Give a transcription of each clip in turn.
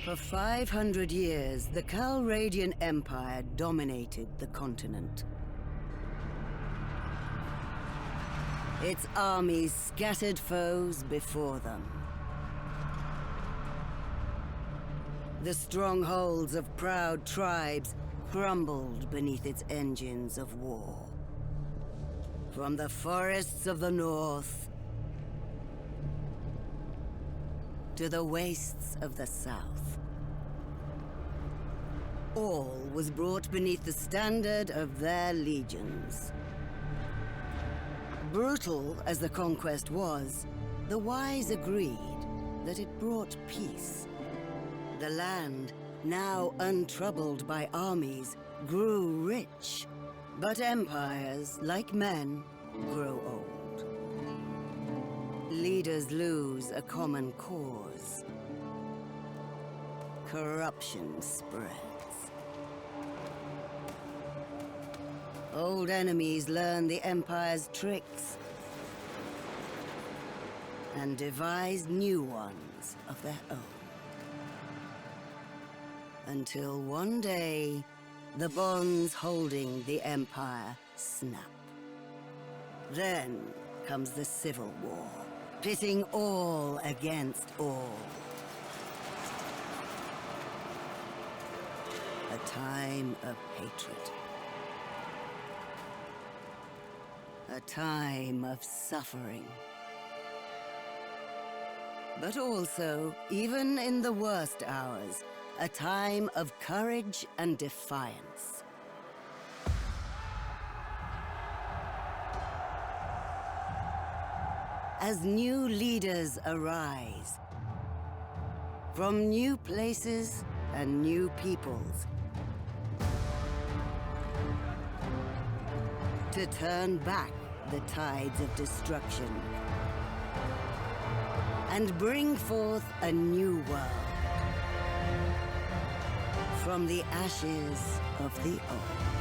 For 500 years, the Calradian Empire dominated the continent. Its armies scattered foes before them. The strongholds of proud tribes crumbled beneath its engines of war. From the forests of the north to the wastes of the south, all was brought beneath the standard of their legions. Brutal as the conquest was, the wise agreed that it brought peace. The land, now untroubled by armies, grew rich. But empires, like men, grow old. Leaders lose a common cause. Corruption spreads. Old enemies learn the Empire's tricks and devise new ones of their own. Until one day, the bonds holding the Empire snap. Then comes the Civil War, pitting all against all. A time of hatred. A time of suffering. But also, even in the worst hours, a time of courage and defiance. As new leaders arise, from new places and new peoples, to turn back the tides of destruction and bring forth a new world from the ashes of the old.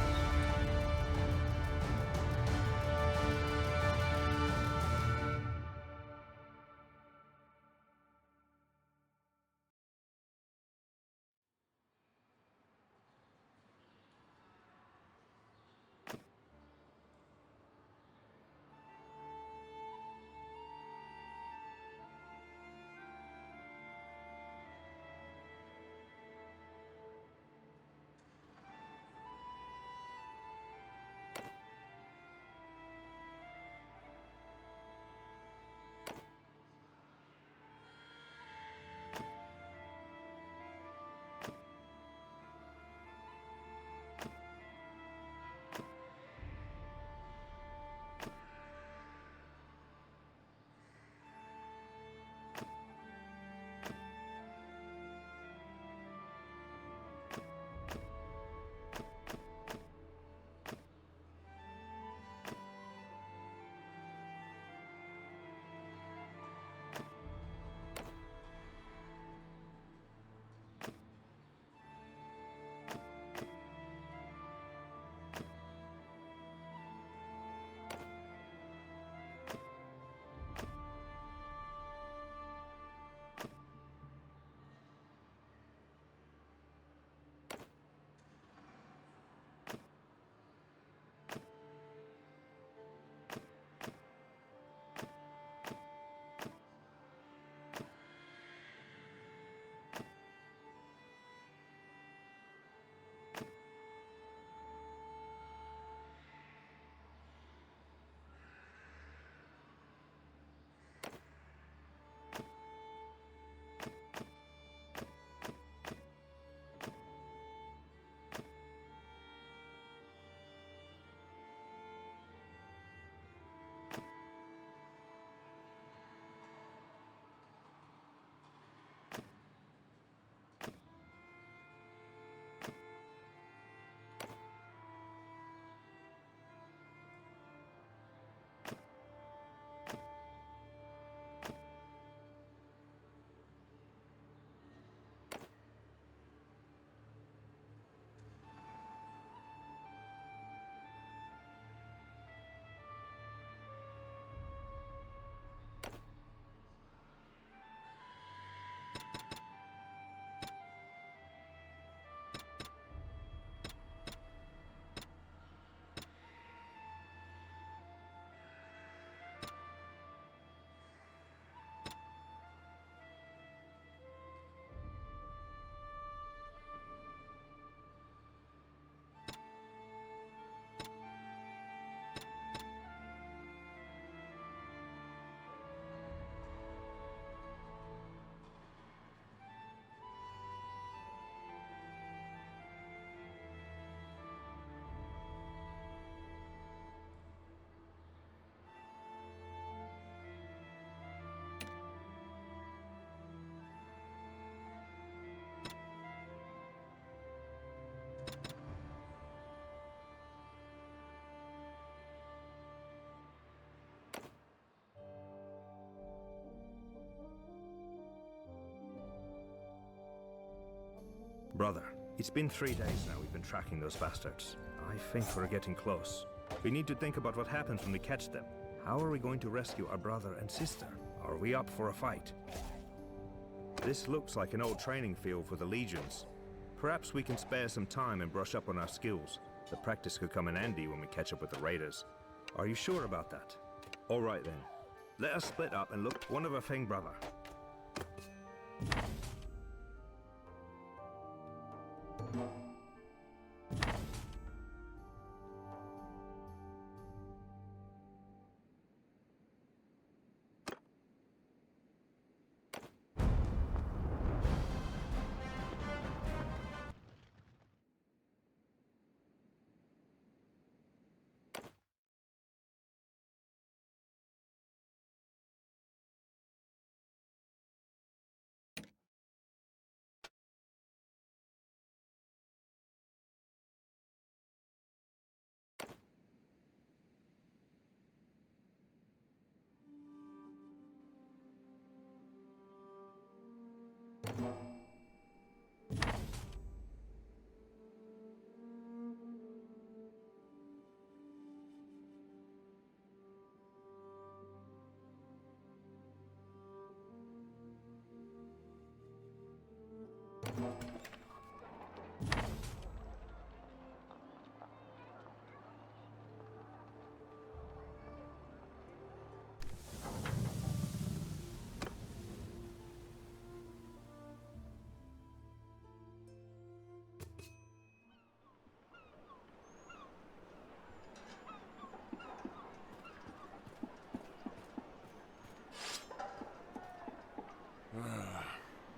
Brother, it's been 3 days now we've been tracking those bastards. I think we're getting close. We need to think about what happens when we catch them. How are we going to rescue our brother and sister? Are we up for a fight? This looks like an old training field for the legions. Perhaps we can spare some time and brush up on our skills. The practice could come in handy when we catch up with the raiders. Are you sure about that? All right then. Let us split up and look one of a thing, brother.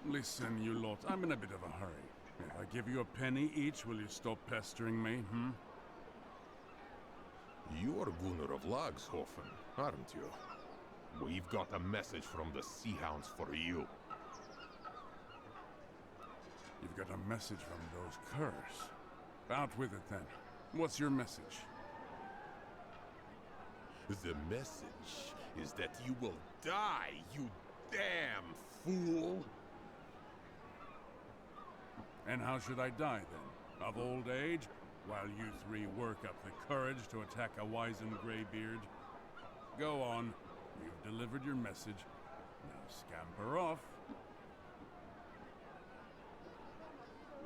Listen, you lot, I'm in a bit of a hurry. If I give you a penny each, will you stop pestering me, You are Gunnar of Lagshofen, aren't you? We've got a message from the Sea Hounds for you. You've got a message from those curs. Out with it, then. What's your message? The message is that you will die, you damn fool! And how should I die, then? Of old age? While you three work up the courage to attack a wizened graybeard? Go on. You've delivered your message. Now scamper off.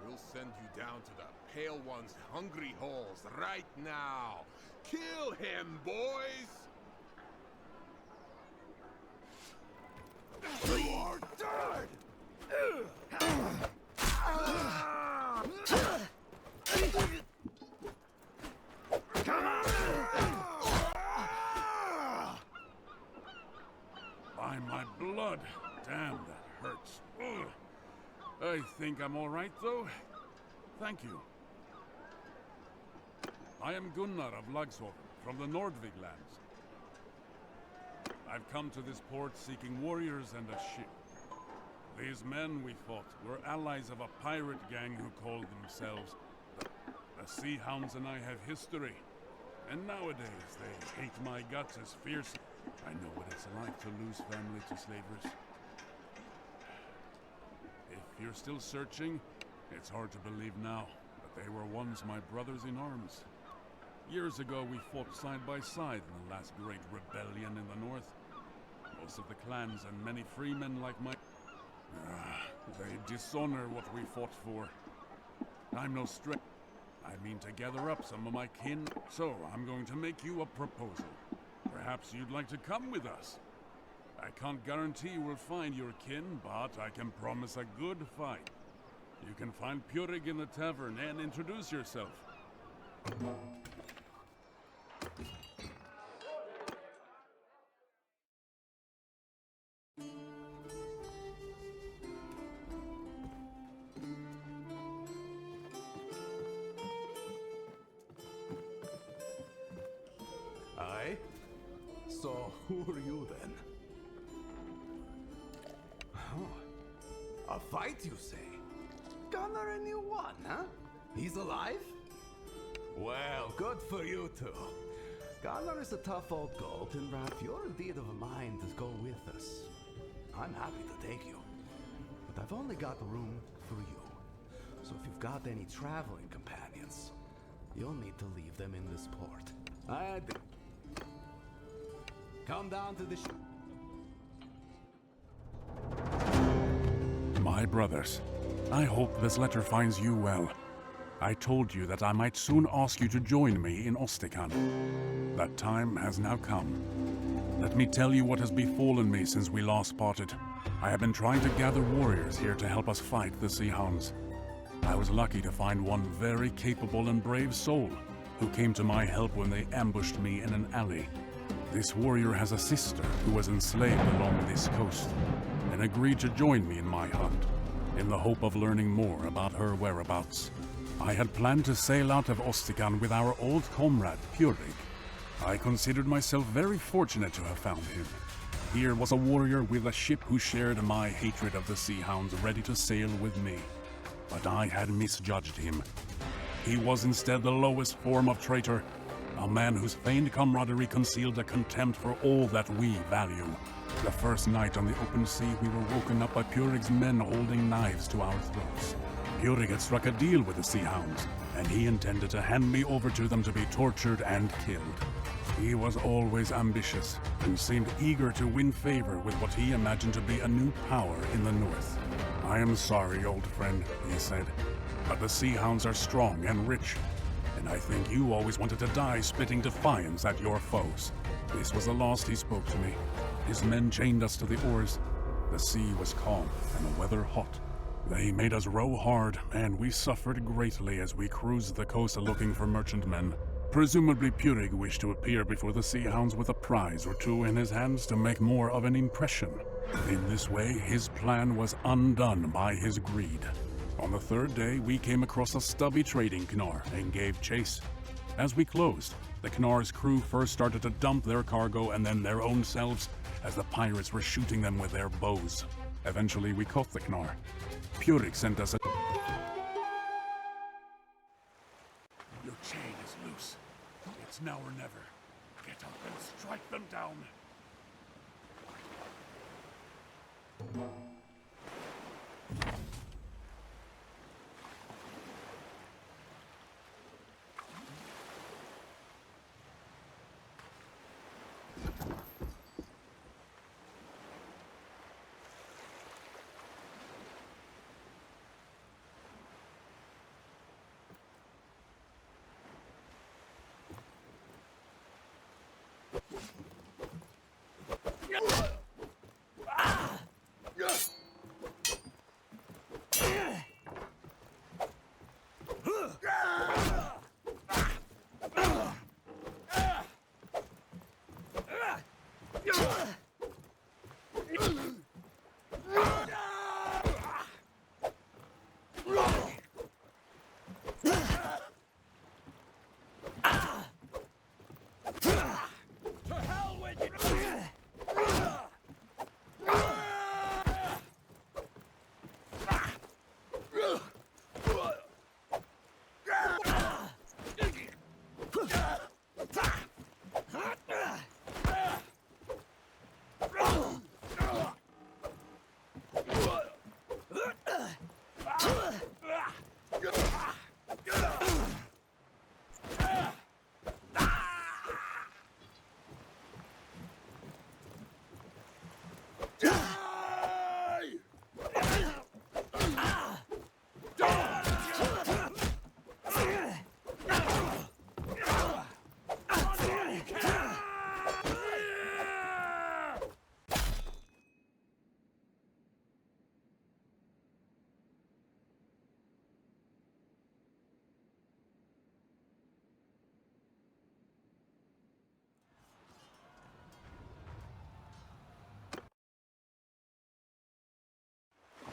We'll send you down to the Pale One's hungry holes right now! Kill him, boys! You are dead! By my blood! Damn, that hurts. Ugh. I think I'm all right, though. Thank you. I am Gunnar of Lagshofen, from the Nordvig lands. I've come to this port seeking warriors and a ship. These men we fought were allies of a pirate gang who called themselves the Sea Hounds, and I have history. And nowadays they hate my guts as fiercely. I know what it's like to lose family to slavers. If you're still searching, it's hard to believe now, but they were once my brothers in arms. Years ago we fought side by side in the last great rebellion in the north. Most of the clans and many freemen like my... they dishonor what we fought for. I'm no stranger. I mean to gather up some of my kin, so I'm going to make you a proposal. Perhaps you'd like to come with us. I can't guarantee we'll find your kin, but I can promise a good fight. You can find Purig in the tavern and introduce yourself. Aye? So, who are you then? Oh, a fight, you say? Gunnar a new one, huh? He's alive? Well, good for you two. Gunnar is a tough old goat, and if you're indeed of a mind to go with us, I'm happy to take you. But I've only got room for you. So if you've got any traveling companions, you'll need to leave them in this port. Come down to the My brothers, I hope this letter finds you well. I told you that I might soon ask you to join me in Ostikan. That time has now come. Let me tell you what has befallen me since we last parted. I have been trying to gather warriors here to help us fight the Sea Hounds. I was lucky to find one very capable and brave soul who came to my help when they ambushed me in an alley. This warrior has a sister who was enslaved along this coast and agreed to join me in my hunt, in the hope of learning more about her whereabouts. I had planned to sail out of Ostikan with our old comrade, Purig. I considered myself very fortunate to have found him. Here was a warrior with a ship who shared my hatred of the Sea Hounds, ready to sail with me. But I had misjudged him. He was instead the lowest form of traitor, a man whose feigned camaraderie concealed a contempt for all that we value. The first night on the open sea, we were woken up by Purig's men holding knives to our throats. Purig had struck a deal with the Sea Hounds, and he intended to hand me over to them to be tortured and killed. He was always ambitious, and seemed eager to win favor with what he imagined to be a new power in the north. "I am sorry, old friend," he said, "but the Sea Hounds are strong and rich, and I think you always wanted to die spitting defiance at your foes." This was the last he spoke to me. His men chained us to the oars. The sea was calm and the weather hot. They made us row hard, and we suffered greatly as we cruised the coast looking for merchantmen. Presumably Purig wished to appear before the Sea Hounds with a prize or two in his hands to make more of an impression. In this way, his plan was undone by his greed. On the third day, we came across a stubby trading Knar and gave chase. As we closed, the Knar's crew first started to dump their cargo and then their own selves, as the pirates were shooting them with their bows. Eventually, we caught the Knar. Purig sent us a... Your chain is loose. It's now or never. Get up and strike them down.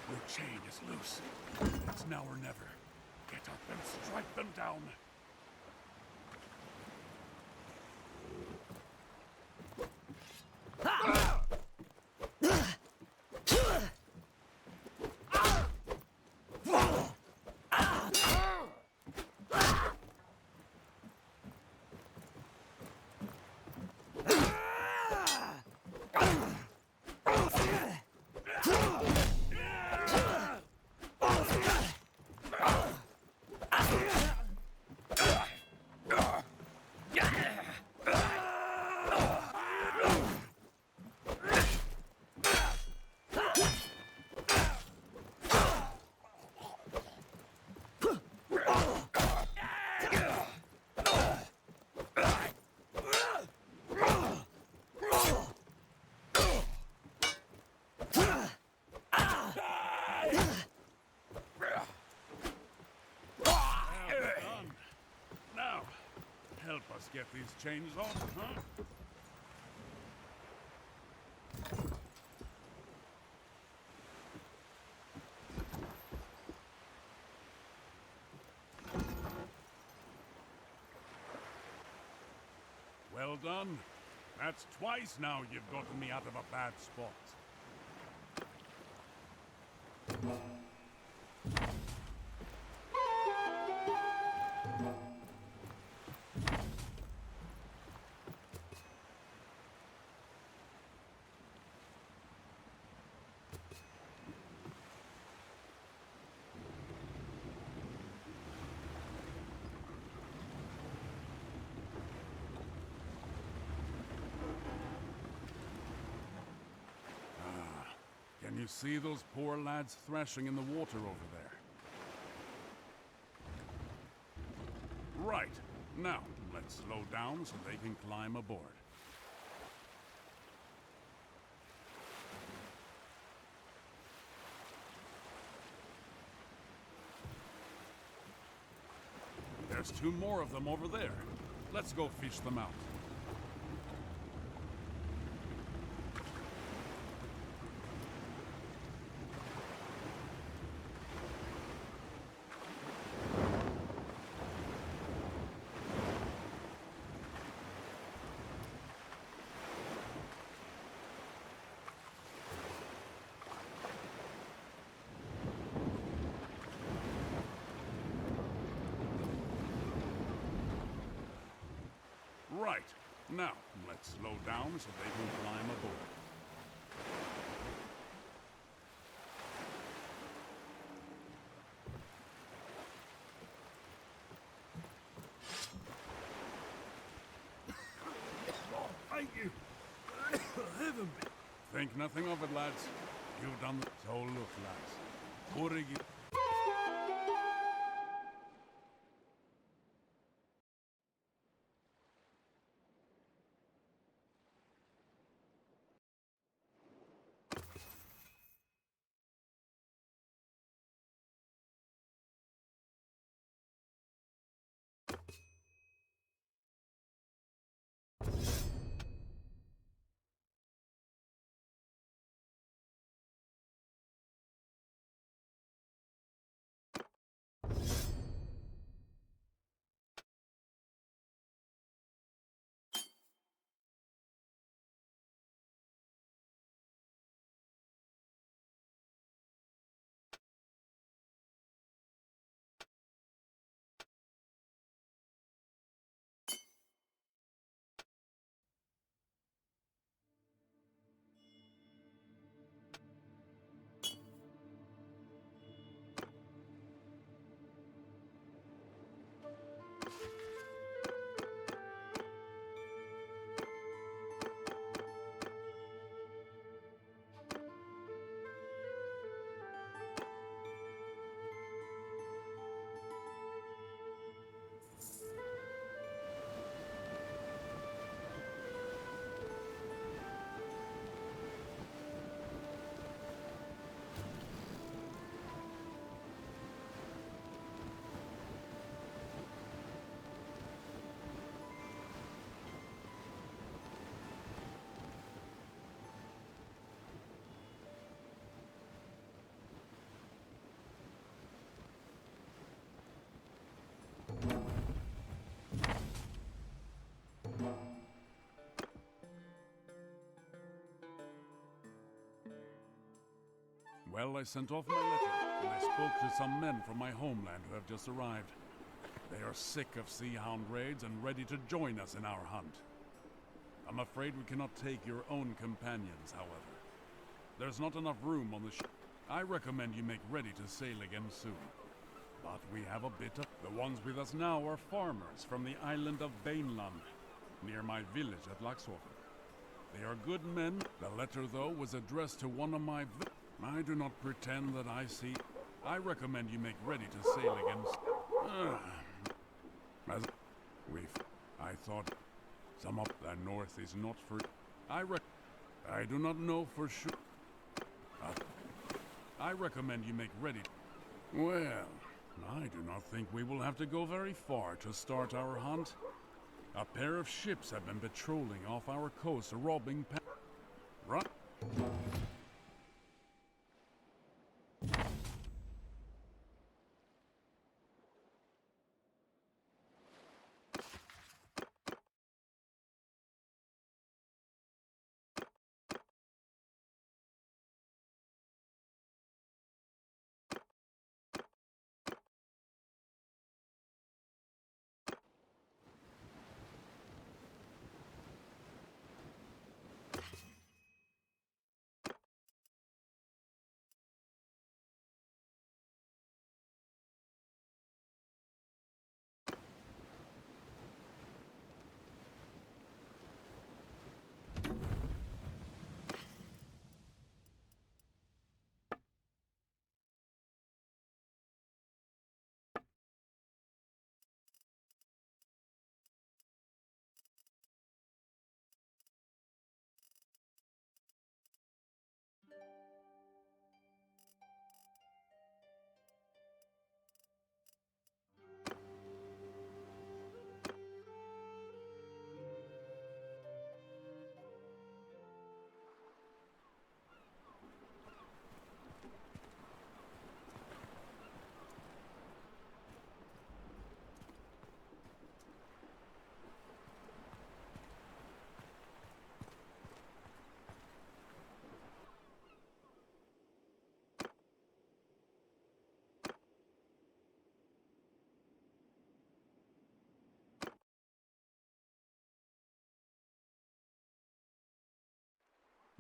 Your chain is loose. It's now or never. Get up and strike them down. us get these chains off, huh? Well done. That's twice now you've gotten me out of a bad spot. Can you see those poor lads thrashing in the water over there? Right. Now, let's slow down so they can climb aboard. There's 2 more of them over there. Let's go fish them out. Right. Now, let's slow down so they can climb aboard. Thank you. Heaven be. Think nothing of it, lads. You've done the... So look, lads. Origi... Well, I sent off my letter, and I spoke to some men from my homeland who have just arrived. They are sick of sea hound raids and ready to join us in our hunt. I'm afraid we cannot take your own companions, however. There's not enough room on the ship. I recommend you make ready to sail again soon. But we have a bit of... The ones with us now are farmers from the island of Bannerlord, near my village at Laxhofen. They are good men. The letter, though, was addressed to one of my... I do not pretend that I see... I recommend you make ready to sail against... As I thought some of the north is not for... I do not know for sure. I recommend you make ready... Well, I do not think we will have to go very far to start our hunt. A pair of ships have been patrolling off our coast, robbing Run.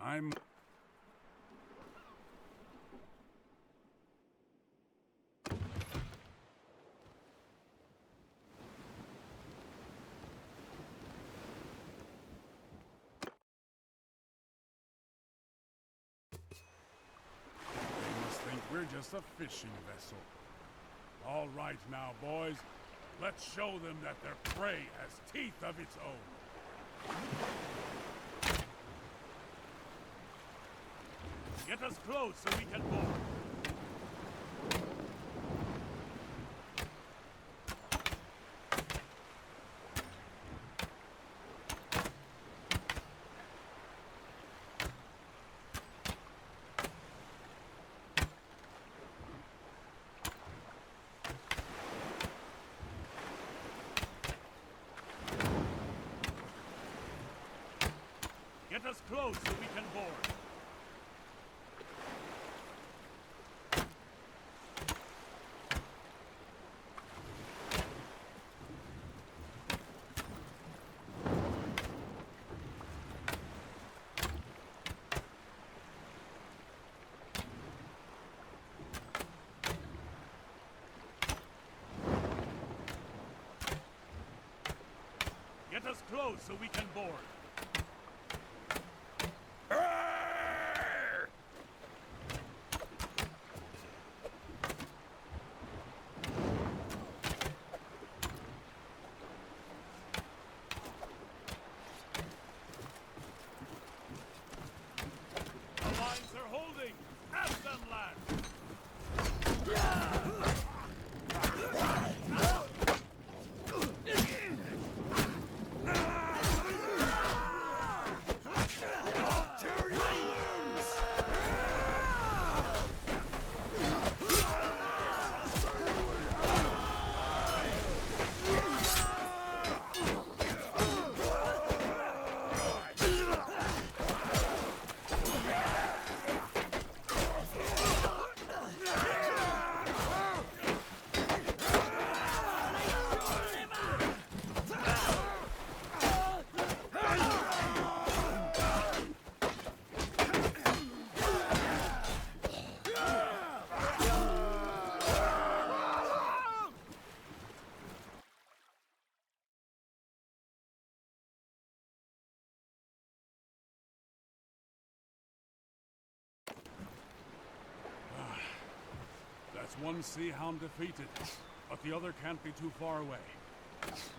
I'm... We're just a fishing vessel. All right now, boys. Let's show them that their prey has teeth of its own. Get us close so we can board. Get us close so we can board. Get us close so we can board. One sea hound defeated, but the other can't be too far away.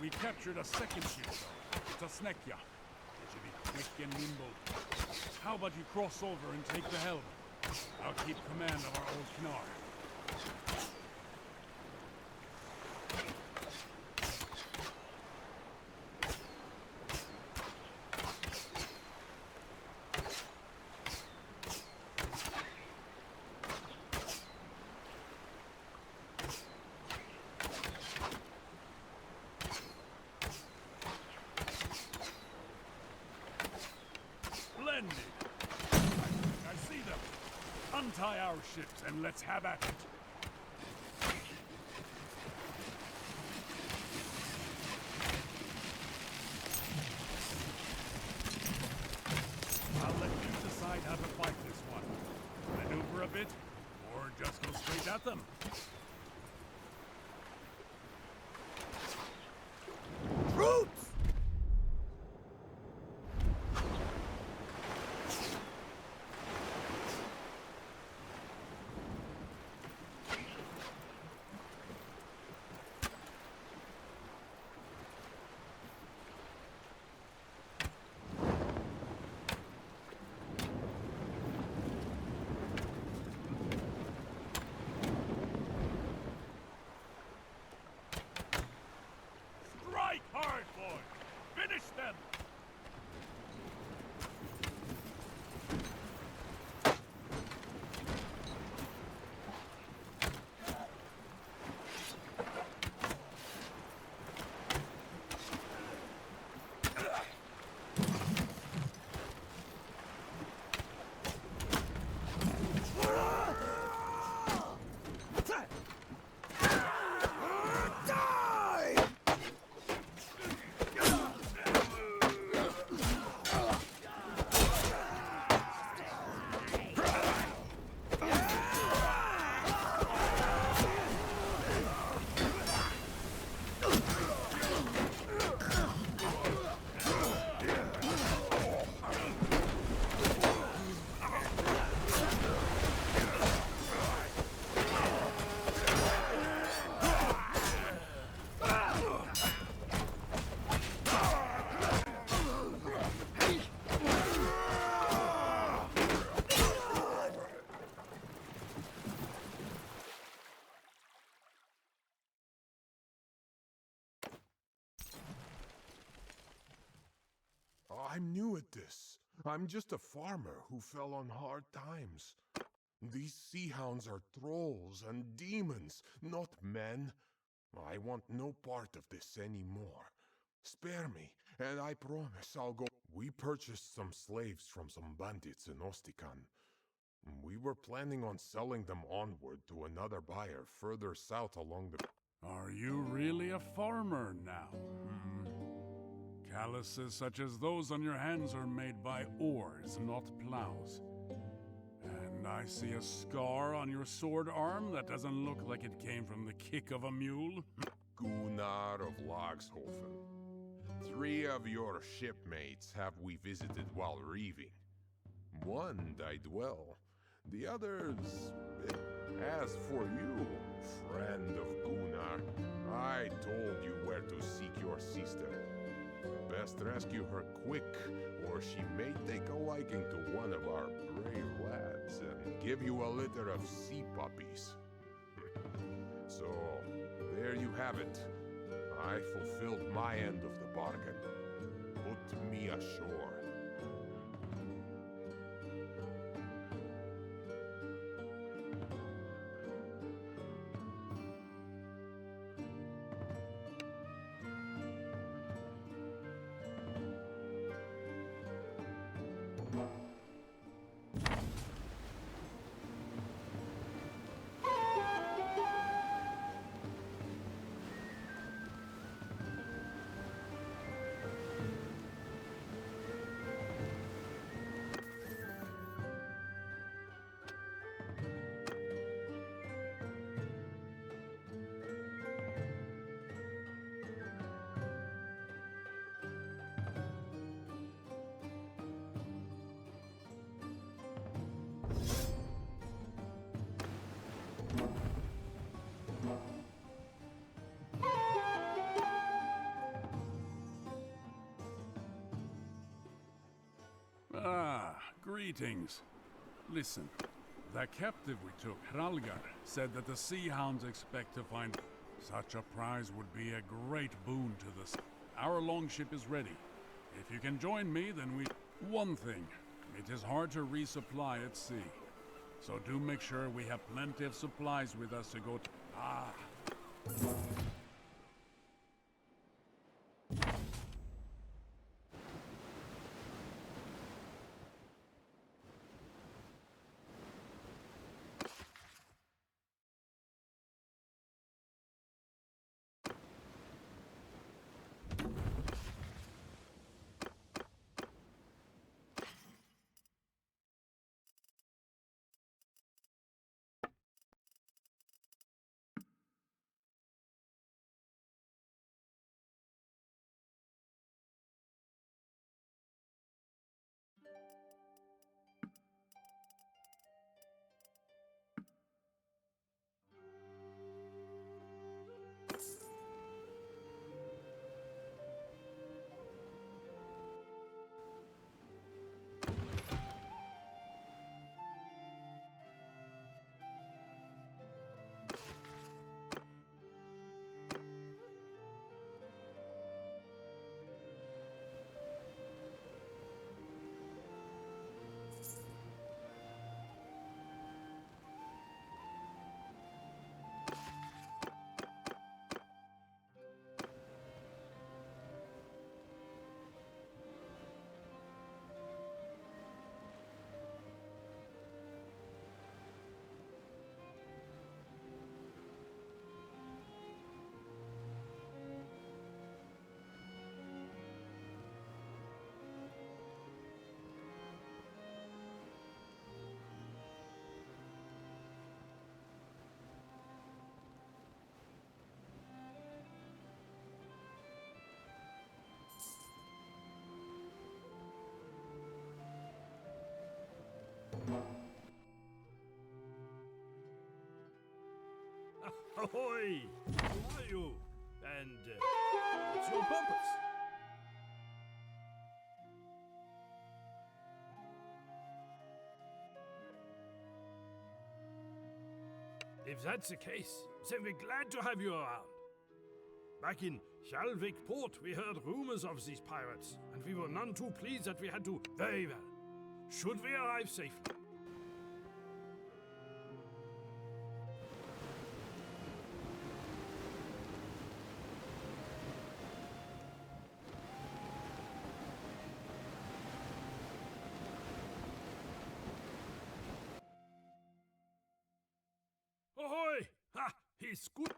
We captured a second ship, though. It's a Snekya. It should be quick and nimble. How about you cross over and take the helm? I'll keep command of our old Knar. Untie our ships and let's have at it. I'll let you decide how to fight this one. Maneuver a bit, or just go straight at them. Troops! Strike hard, boys! Finish them! I'm new at this. I'm just a farmer who fell on hard times. These sea hounds are trolls and demons, not men. I want no part of this anymore. Spare me, and I promise I'll go. We purchased some slaves from some bandits in Ostikan. We were planning on selling them onward to another buyer further south along the... Are you really a farmer now? Calluses such as those on your hands are made by oars, not plows. And I see a scar on your sword arm that doesn't look like it came from the kick of a mule. Gunnar of Lagshofen. 3 of your shipmates have we visited while reaving. One died well. The others... As for you, friend of Gunnar, I told you where to seek your sister. Best rescue her quick, or she may take a liking to one of our brave lads and give you a litter of sea puppies. So, there you have it. I fulfilled my end of the bargain. Put me ashore. Greetings. Listen, the captive we took, Hralgar, said that the Sea Hounds expect to find such a prize would be a great boon to the... Our longship is ready. If you can join me, then we... One thing, it is hard to resupply at sea. So do make sure we have plenty of supplies with us to go to... Ahoy! Who are you? And what's your purpose? If that's the case, then we're glad to have you around. Back in Shalvik port, we heard rumors of these pirates, and we were none too pleased that we had to. Very well. Should we arrive safely? Ahoy! Ha! He's good.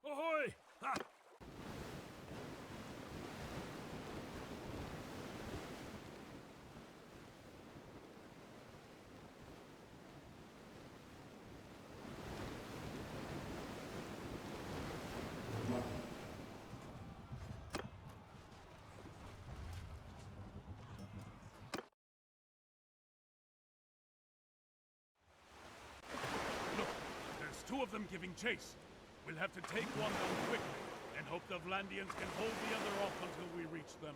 Ahoy! Ha! Look, there's two of them giving chase. We'll have to take one down quickly, and hope the Vlandians can hold the other off until we reach them.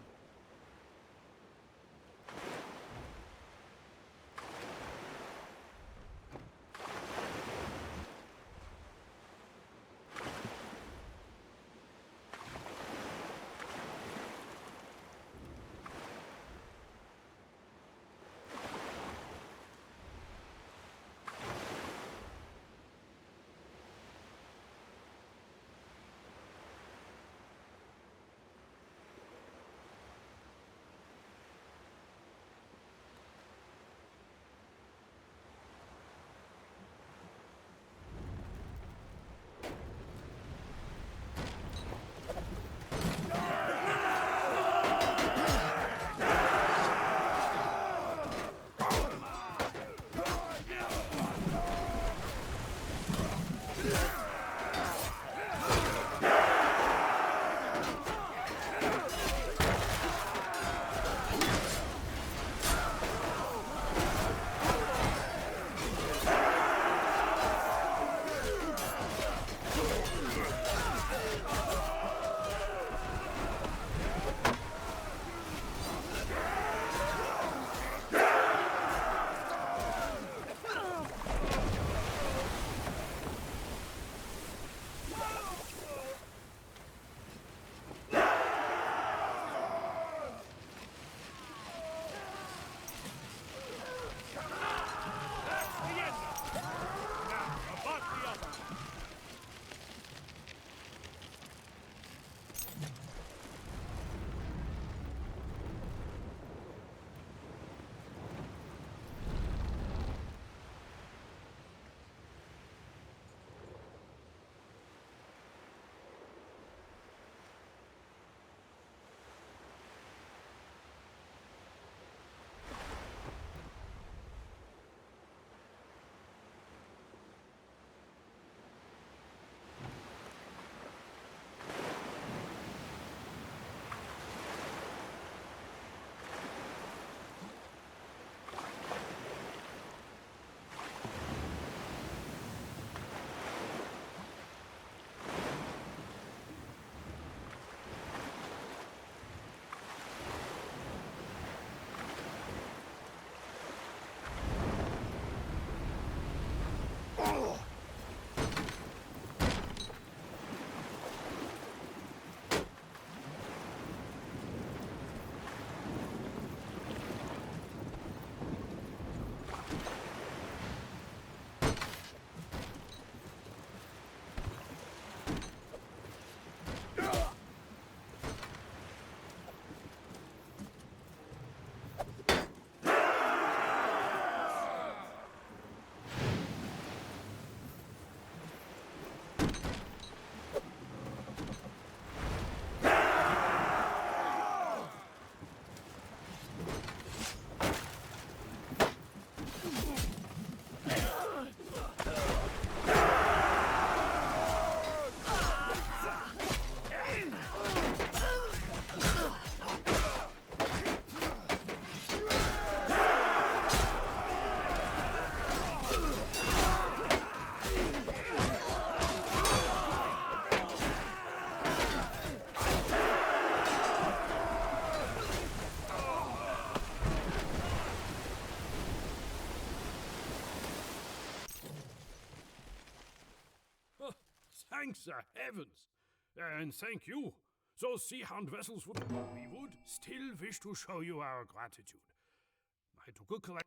Thanks the heavens! And thank you. Those sea-hound vessels would... We would still wish to show you our gratitude. I took a collect...